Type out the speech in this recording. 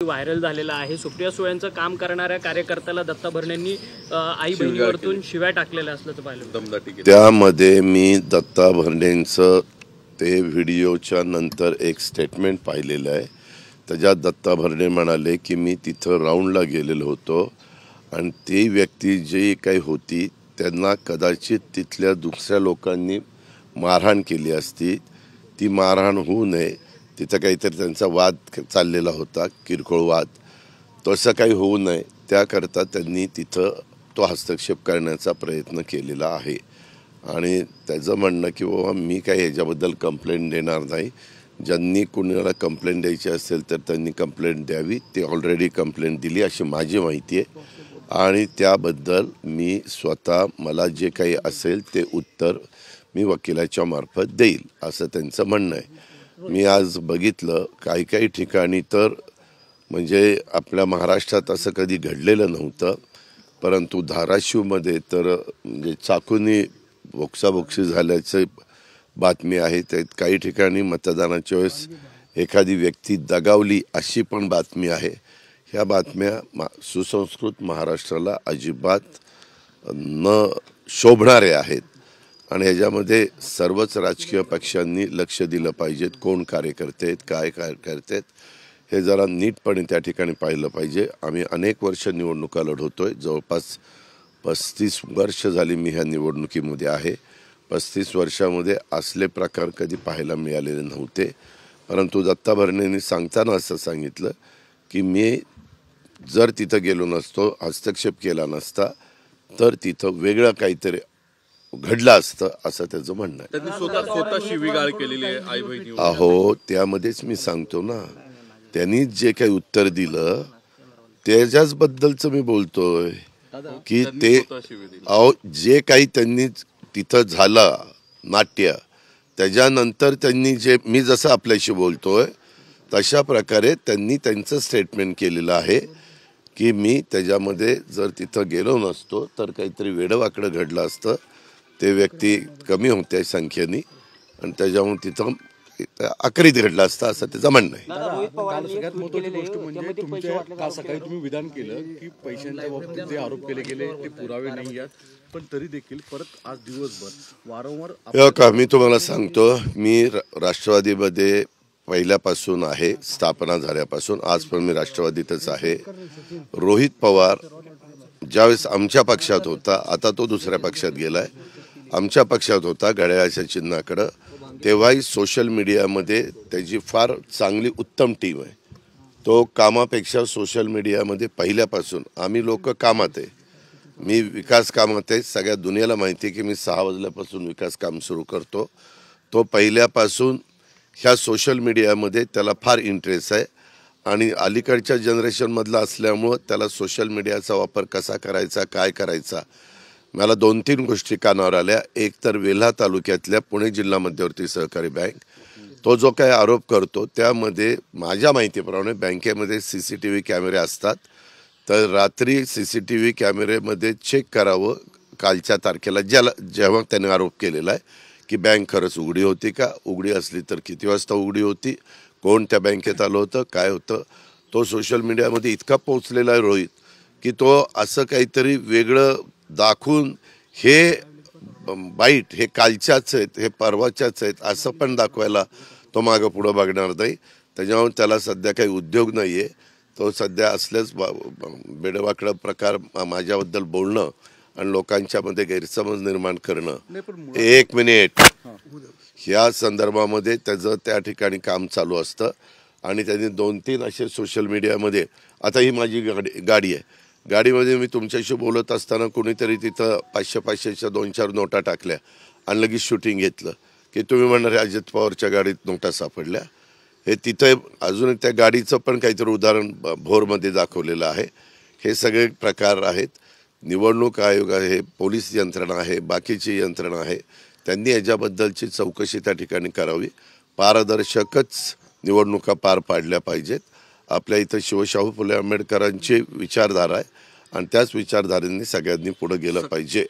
Viral झालेला आहे। सुप्रिया सुळेंचं काम करणाऱ्या कार्यकर्त्याला दत्ता भरणेंनी आई बहिणीवरतून शिव्या टाकलेल्या असल्याचं पाहिलं। त्यामध्ये मी दत्ता भरणेंचं ते व्हिडिओच्या नंतर एक स्टेटमेंट पाहिलेलं आहे। त्याच्यात दत्ता भरणे म्हणाले की मी तिथं राऊंडला गेलेलो होतो आणि ती व्यक्ती जी काही होती त्यांना कदाचित तिथल्या दुसऱ्या लोकांनी मारहाण केली असती। ती मारहाण होऊ नये, तिथं काहीतरी त्यांचा वाद चाललेला होता, किरकोळ वाद, तसं काही होऊ नये त्याकरता त्यांनी तिथं तो हस्तक्षेप करण्याचा प्रयत्न केलेला आहे। आणि त्याचं म्हणणं की बाबा मी काही ह्याच्याबद्दल कंप्लेंट देणार नाही, ज्यांनी कुणाला कंप्लेंट द्यायची असेल तर त्यांनी कंप्लेंट द्यावी, ते ऑलरेडी कंप्लेंट दिली अशी माझी माहिती आहे आणि त्याबद्दल मी स्वतः मला जे काही असेल ते उत्तर मी वकिलाच्या मार्फत देईल असं त्यांचं म्हणणं आहे। मी आज बघितलं काही ठिकाणी तर म्हणजे आपल्या महाराष्ट्रात असं कधी घडलेलं नव्हतं, परंतु धाराशिवमध्ये तर म्हणजे चाकूनी बोक्साबोक्शी झाल्याची बातमी आहे। त्यात काही ठिकाणी मतदानाच्या वेळेस एखादी व्यक्ती दगावली अशी पण बातमी आहे। ह्या बातम्या सुसंस्कृत महाराष्ट्राला अजिबात न शोभणाऱ्या आहेत आणि ह्याच्यामध्ये सर्वच राजकीय पक्षांनी लक्ष दिलं पाहिजे। कोण कार्यकर्ते आहेत, काय कार्यकर्ते आहेत हे जरा नीटपणे त्या ठिकाणी पाहिलं पाहिजे। आम्ही अनेक वर्ष निवडणुका लढवतोय, जवळपास 35 वर्ष झाली मी ह्या निवडणुकीमध्ये आहे। 35 वर्षामध्ये असले प्रकार कधी पाहायला मिळालेले नव्हते, परंतु दत्ता भरणेंनी सांगताना असं सांगितलं की मी जर तिथं गेलो नसतो, हस्तक्षेप केला नसता तर तिथं वेगळं काहीतरी घडलं असतं असं त्याचं म्हणणं आहे। त्यांनी स्वतः शिवीगाळ केलेली आहे आई बहिणी। अहो त्यामध्येच मी सांगतो ना, त्यांनी जे काही उत्तर दिलं त्याच्याच बद्दलचं मी बोलतोय की ते अहो जे काही त्यांनी तिथं झालं नाट्य, त्याच्यानंतर त्यांनी जे मी जसं आपल्याशी बोलतोय तशा प्रकारे त्यांनी त्यांचं स्टेटमेंट केलेलं आहे की मी त्याच्यामध्ये जर तिथं गेलो नसतो तर काहीतरी वेडवाकडं घडलं असतं, ते व्यक्ती कमी होत्या संख्येने आणि त्याच्यामुळे तिथं आकरीत घडला असता असं त्याचं म्हणणं आहे। सगळ्यात महत्त्वाची गोष्ट म्हणजे तुमच्या काल सकाळी तुम्ही विधान केलं की पैशांच्या बाबतीत जे आरोप केले गेले ते पुरावे नाही आहेत, पण तरी देखील परत आज दिवसभर वारंवार का मी तुम्हाला सांगतो, मी राष्ट्रवादीमध्ये पहिल्यापासून आहे, स्थापना झाल्यापासून आज पण मी राष्ट्रवादीतच आहे। रोहित पवार ज्यावेळेस आमच्या पक्षात होता, आता तो दुसऱ्या पक्षात गेलाय, आमच्या पक्षात होता घड्याळाच्या चिन्हाकडं, तेव्हाही सोशल मीडियामध्ये त्याची फार चांगली उत्तम टीम आहे। तो कामापेक्षा सोशल मीडियामध्ये पहिल्यापासून आम्ही लोक कामात आहे, मी विकास कामात आहे। सगळ्या दुनियाला माहिती आहे की मी 6 वाजल्यापासून विकास काम सुरू करतो। तो पहिल्यापासून ह्या सोशल मीडियामध्ये त्याला फार इंटरेस्ट आहे आणि अलीकडच्या जनरेशनमधला असल्यामुळं त्याला सोशल मीडियाचा वापर कसा करायचा, काय करायचा, मला 2-3 गोष्टी कानावर आल्या। एक तर वेल्हा तालुक्यातल्या पुणे जिल्हा मध्यवर्ती सहकारी बँक, तो जो काही आरोप करतो त्यामध्ये माझ्या माहितीप्रमाणे बँकेमध्ये CCTV कॅमेरे असतात, तर रात्री CCTV कॅमेरेमध्ये चेक करावं कालच्या तारखेला जेव्हा त्याने आरोप केलेला आहे की बँक खरंच उघडी होती का, उघडी असली तर किती वाजता उघडी होती, कोण त्या बँकेत आलं होतं, काय होतं। तो सोशल मीडियामध्ये इतका पोचलेला आहे रोहित की तो असं काहीतरी वेगळं दाखवून हे बाईट हे कालच्याच आहेत, हे परवाच्याच आहेत असं पण दाखवायला तो मागं पुढं बघणार नाही। त्याच्यामुळे त्याला सध्या काही उद्योग नाही आहे, तो सध्या असल्याच बेडवाकडं प्रकार माझ्याबद्दल बोलणं आणि लोकांच्यामध्ये गैरसमज निर्माण करणं। 1 मिनिट, ह्या संदर्भामध्ये त्याचं त्या ठिकाणी काम चालू असतं आणि त्यांनी 2-3 असे सोशल मीडियामध्ये, आता ही माझी गाडी आहे, गाडीमध्ये मी तुमच्याशी बोलत असताना कोणीतरी तिथं 500-500च्या 2-4 नोटा टाकल्या आणि लगेच शूटिंग घेतलं की तुम्ही म्हणणार अजित पवारच्या गाडीत नोटा सापडल्या। हे तिथं अजून त्या गाडीचं पण काहीतरी उदाहरण भोरमध्ये दाखवलेलं आहे। हे सगळे प्रकार आहेत। निवडणूक आयोग आहे, पोलीस यंत्रणा आहे, बाकीची यंत्रणा आहे, त्यांनी याच्याबद्दलची चौकशी त्या ठिकाणी करावी। पारदर्शकच निवडणुका पार पाडल्या पाहिजेत। आपल्या इथं शिवशाहू फुले आंबेडकरांची विचारधारा आहे आणि त्याच विचारधारेने सगळ्यांनी पुढे गेलं पाहिजे।